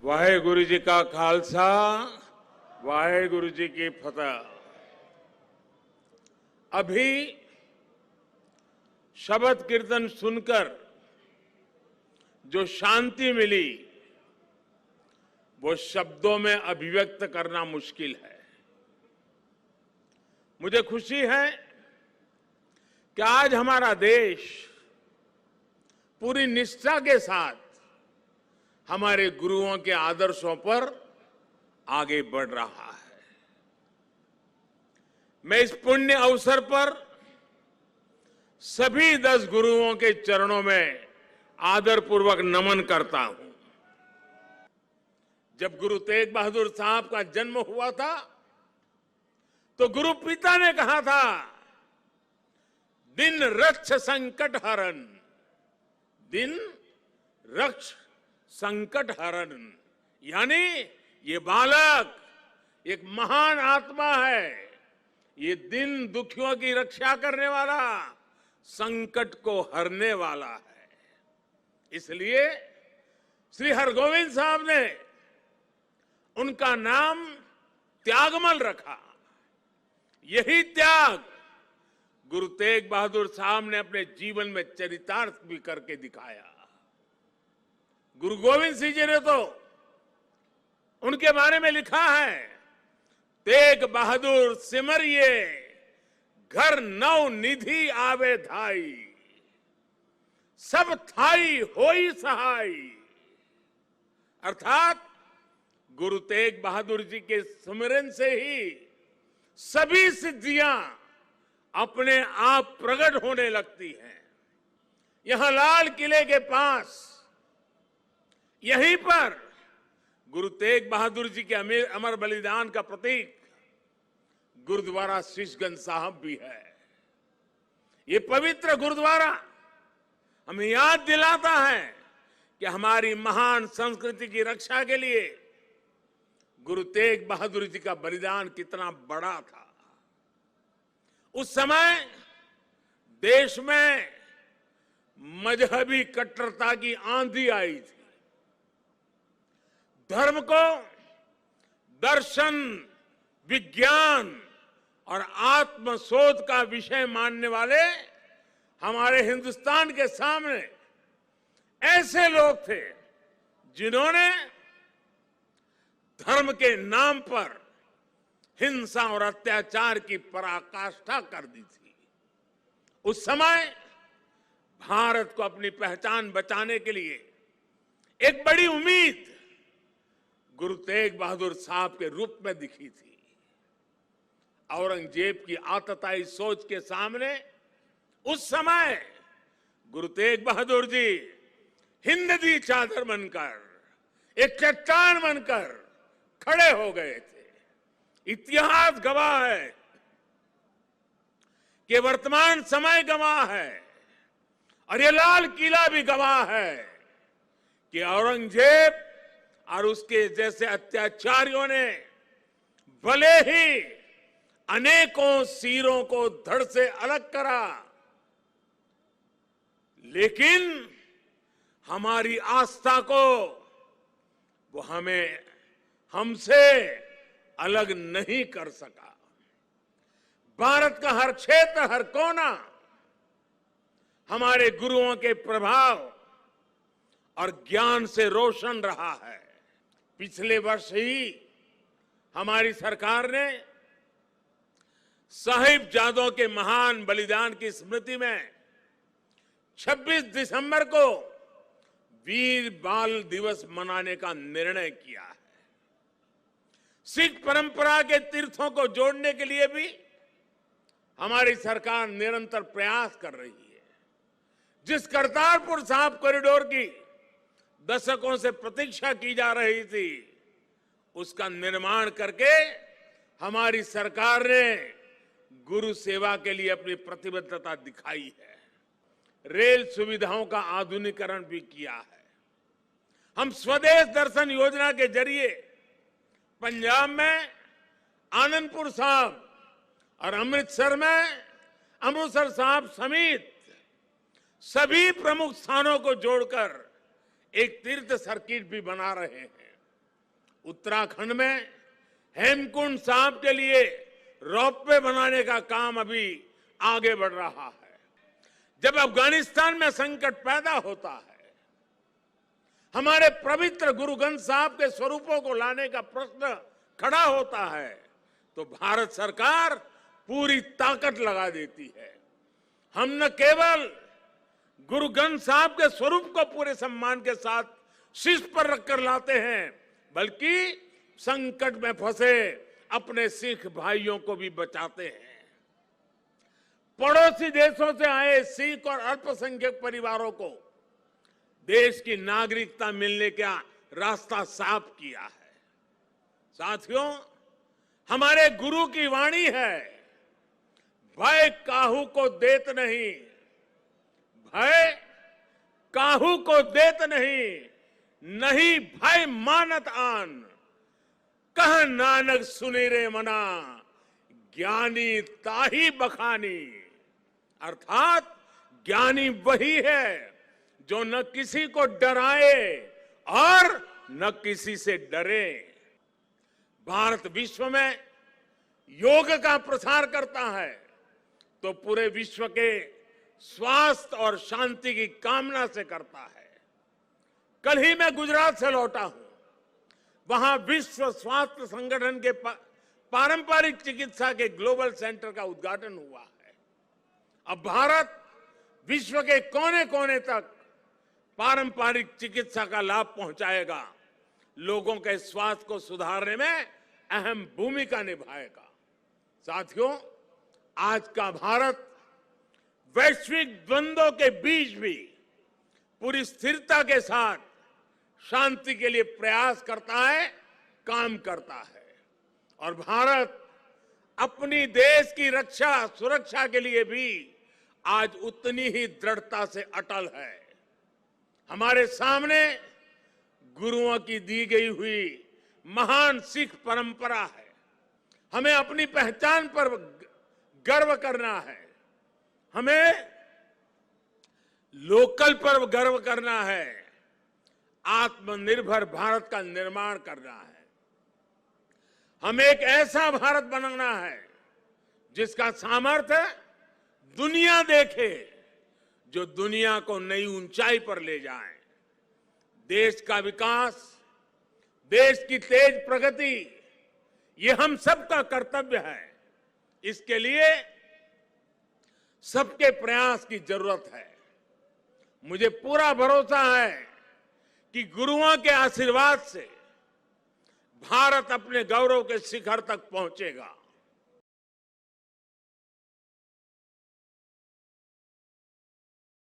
वाहेगुरु जी का खालसा वाहेगुरु जी की फतह। अभी शबद कीर्तन सुनकर जो शांति मिली वो शब्दों में अभिव्यक्त करना मुश्किल है। मुझे खुशी है कि आज हमारा देश पूरी निष्ठा के साथ हमारे गुरुओं के आदर्शों पर आगे बढ़ रहा है। मैं इस पुण्य अवसर पर सभी 10 गुरुओं के चरणों में आदरपूर्वक नमन करता हूं। जब गुरु तेग बहादुर साहब का जन्म हुआ था तो गुरु पिता ने कहा था, दिन रक्ष संकट हरण, दिन रक्ष संकट हरण, यानी ये बालक एक महान आत्मा है। ये दिन दुखियों की रक्षा करने वाला, संकट को हरने वाला है। इसलिए श्री हरगोविंद साहब ने उनका नाम त्यागमल रखा। यही त्याग गुरु तेग बहादुर साहब ने अपने जीवन में चरितार्थ भी करके दिखाया। गुरु गोविंद सिंह जी ने तो उनके बारे में लिखा है, तेग बहादुर सिमरिए घर नव निधि आवे धाई, सब थाई होई सहाय। अर्थात गुरु तेग बहादुर जी के स्मरण से ही सभी सिद्धियां अपने आप प्रकट होने लगती हैं। यहां लाल किले के पास, यहीं पर गुरु तेग बहादुर जी के अमर बलिदान का प्रतीक गुरुद्वारा शीशगंज साहब भी है। ये पवित्र गुरुद्वारा हमें याद दिलाता है कि हमारी महान संस्कृति की रक्षा के लिए गुरु तेग बहादुर जी का बलिदान कितना बड़ा था। उस समय देश में मजहबी कट्टरता की आंधी आई थी। धर्म को दर्शन, विज्ञान और आत्मशोध का विषय मानने वाले हमारे हिंदुस्तान के सामने ऐसे लोग थे जिन्होंने धर्म के नाम पर हिंसा और अत्याचार की पराकाष्ठा कर दी थी। उस समय भारत को अपनी पहचान बचाने के लिए एक बड़ी उम्मीद गुरु तेग बहादुर साहब के रूप में दिखी थी। औरंगजेब की आतताई सोच के सामने उस समय गुरु तेग बहादुर जी हिंददी चादर बनकर, एक चट्टान बनकर खड़े हो गए थे। इतिहास गवाह है कि वर्तमान समय गवाह है और ये लाल किला भी गवाह है कि औरंगजेब और उसके जैसे अत्याचारियों ने भले ही अनेकों सिरों को धड़ से अलग करा, लेकिन हमारी आस्था को वो हमसे अलग नहीं कर सका। भारत का हर क्षेत्र, हर कोना हमारे गुरुओं के प्रभाव और ज्ञान से रोशन रहा है। पिछले वर्ष ही हमारी सरकार ने साहिबजादों के महान बलिदान की स्मृति में 26 दिसंबर को वीर बाल दिवस मनाने का निर्णय किया है। सिख परंपरा के तीर्थों को जोड़ने के लिए भी हमारी सरकार निरंतर प्रयास कर रही है। जिस करतारपुर साहिब कॉरिडोर की दशकों से प्रतीक्षा की जा रही थी, उसका निर्माण करके हमारी सरकार ने गुरु सेवा के लिए अपनी प्रतिबद्धता दिखाई है। रेल सुविधाओं का आधुनिकीकरण भी किया है। हम स्वदेश दर्शन योजना के जरिए पंजाब में आनंदपुर साहिब और अमृतसर में अमृतसर साहिब समेत सभी प्रमुख स्थानों को जोड़कर एक तीर्थ सर्किट भी बना रहे हैं। उत्तराखंड में हेमकुंड साहब के लिए रोपवे बनाने का काम अभी आगे बढ़ रहा है। जब अफगानिस्तान में संकट पैदा होता है, हमारे पवित्र गुरु ग्रंथ साहब के स्वरूपों को लाने का प्रश्न खड़ा होता है, तो भारत सरकार पूरी ताकत लगा देती है। हम न केवल गुरु ग्रंथ साहब के स्वरूप को पूरे सम्मान के साथ शीर्ष पर रखकर लाते हैं, बल्कि संकट में फंसे अपने सिख भाइयों को भी बचाते हैं। पड़ोसी देशों से आए सिख और अल्पसंख्यक परिवारों को देश की नागरिकता मिलने का रास्ता साफ किया है। साथियों, हमारे गुरु की वाणी है, भय काहू को देत नहीं, भय काहू को देत नहीं, नहीं भय मानत आन, कह नानक सुनी रे मना, ज्ञानी ताही बखानी। अर्थात ज्ञानी वही है जो न किसी को डराए और न किसी से डरे। भारत विश्व में योग का प्रसार करता है तो पूरे विश्व के स्वास्थ्य और शांति की कामना से करता है। कल ही मैं गुजरात से लौटा हूं। वहां विश्व स्वास्थ्य संगठन के पारंपरिक चिकित्सा के ग्लोबल सेंटर का उद्घाटन हुआ है। अब भारत विश्व के कोने कोने तक पारंपरिक चिकित्सा का लाभ पहुंचाएगा, लोगों के स्वास्थ्य को सुधारने में अहम भूमिका निभाएगा। साथियों, आज का भारत वैश्विक द्वंद्वों के बीच भी पूरी स्थिरता के साथ शांति के लिए प्रयास करता है, काम करता है। और भारत अपनी देश की रक्षा सुरक्षा के लिए भी आज उतनी ही दृढ़ता से अटल है। हमारे सामने गुरुओं की दी गई हुई महान सिख परंपरा है। हमें अपनी पहचान पर गर्व करना है, हमें लोकल पर गर्व करना है, आत्मनिर्भर भारत का निर्माण करना है। हमें एक ऐसा भारत बनाना है जिसका सामर्थ्य दुनिया देखे, जो दुनिया को नई ऊंचाई पर ले जाए। देश का विकास, देश की तेज प्रगति, ये हम सबका कर्तव्य है। इसके लिए सबके प्रयास की जरूरत है। मुझे पूरा भरोसा है कि गुरुओं के आशीर्वाद से भारत अपने गौरव के शिखर तक पहुंचेगा।